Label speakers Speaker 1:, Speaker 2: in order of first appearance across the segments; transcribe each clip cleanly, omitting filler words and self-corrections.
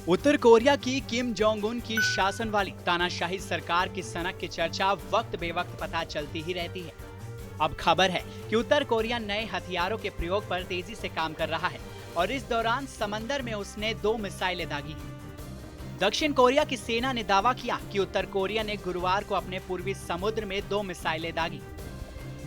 Speaker 1: उत्तर Korea की Kim Jong Un की शासन वाली तानाशाही सरकार की सनक की चर्चा वक्त बेवक्त पता चलती ही रहती है। अब खबर है कि उत्तर कोरिया नए हथियारों के प्रयोग पर तेजी से काम कर रहा है और इस दौरान समंदर में उसने 2 मिसाइलें दागी हैं। दक्षिण कोरिया की सेना ने दावा किया कि उत्तर कोरिया ने गुरुवार को अपने पूर्वी समुद्र में 2 मिसाइलें दागी।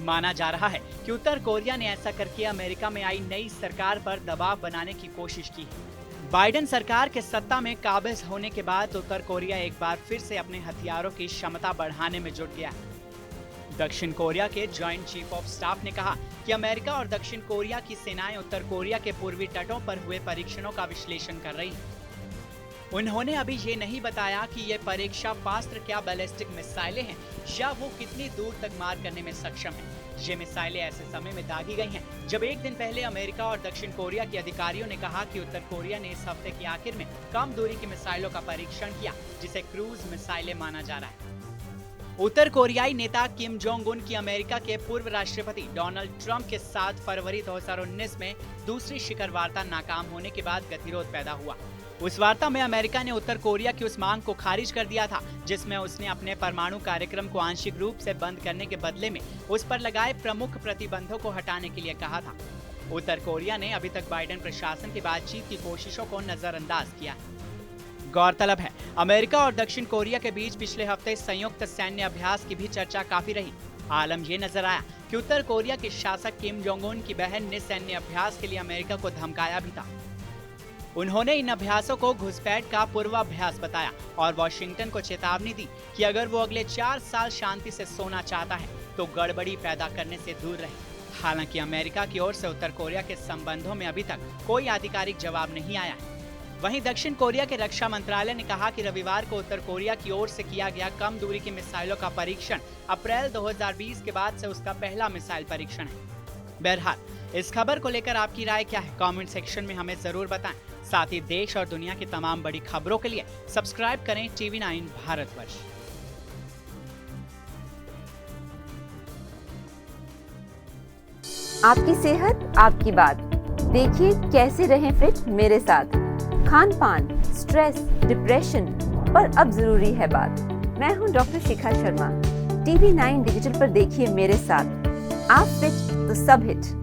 Speaker 1: माना जा रहा है कि उत्तर कोरिया ने ऐसा करके अमेरिका में आई नई सरकार पर दबाव बनाने की कोशिश की है। बाइडेन सरकार के सत्ता में काबिज होने के बाद उत्तर कोरिया एक बार फिर से अपने हथियारों की क्षमता बढ़ाने में जुट गया है। दक्षिण कोरिया के जॉइंट चीफ ऑफ स्टाफ ने कहा कि अमेरिका और दक्षिण कोरिया की सेनाएं उत्तर कोरिया के पूर्वी तटों पर हुए परीक्षणों का विश्लेषण कर रही हैं। उन्होंने अभी ये नहीं बताया कि ये परीक्षापास्त्र क्या बैलिस्टिक मिसाइलें हैं या वो कितनी दूर तक मार करने में सक्षम हैं। ये मिसाइलें ऐसे समय में दागी गई हैं जब एक दिन पहले अमेरिका और दक्षिण कोरिया के अधिकारियों ने कहा कि उत्तर कोरिया ने इस हफ्ते के आखिर में कम दूरी की मिसाइलों का परीक्षण किया, जिसे क्रूज मिसाइलें माना जा रहा है। उत्तर कोरियाई नेता किम जोंग उन की अमेरिका के पूर्व राष्ट्रपति डोनाल्ड ट्रंप के साथ फरवरी 2019 में दूसरी शिखर वार्ता नाकाम होने के बाद गतिरोध पैदा हुआ। उस वार्ता में अमेरिका ने उत्तर कोरिया की उस मांग को खारिज कर दिया था जिसमें उसने अपने परमाणु कार्यक्रम को आंशिक रूप से बंद करने के बदले में उस पर लगाए प्रमुख प्रतिबंधों को हटाने के लिए कहा था। उत्तर कोरिया ने अभी तक बाइडेन प्रशासन की बातचीत की कोशिशों को नजरअंदाज किया है। गौरतलब है, अमेरिका और दक्षिण कोरिया के बीच पिछले हफ्ते संयुक्त सैन्य अभ्यास की भी चर्चा काफी रही। आलम ये नजर आया कि उत्तर कोरिया के शासक किम जोंग उन की बहन ने सैन्य अभ्यास के लिए अमेरिका को धमकाया भी था। उन्होंने इन अभ्यासों को घुसपैठ का पूर्वाभ्यास बताया और वॉशिंगटन को चेतावनी दी कि अगर वो अगले 4 साल शांति से सोना चाहता है तो गड़बड़ी पैदा करने से दूर रहे। हालांकि अमेरिका की ओर से उत्तर कोरिया के संबंधों में अभी तक कोई आधिकारिक जवाब नहीं आया है। वहीं दक्षिण कोरिया के रक्षा मंत्रालय ने कहा कि रविवार को उत्तर कोरिया की ओर से किया गया कम दूरी की मिसाइलों का परीक्षण अप्रैल 2020 के बाद से उसका पहला मिसाइल परीक्षण है। बहरहाल, इस खबर को लेकर आपकी राय क्या है? कमेंट सेक्शन में हमें जरूर बताएं। साथ ही देश और दुनिया की तमाम बड़ी खबरों के लिए सब्सक्राइब करें TV9 भारतवर्ष।
Speaker 2: आपकी सेहत आपकी बात। देखिए कैसे रहें फिट मेरे साथ। खान पान, स्ट्रेस, डिप्रेशन पर अब जरूरी है बात। मैं हूं doctor Shikha Sharma. TV9 digital पर देखिए मेरे साथ। आप फिट तो सब हिट।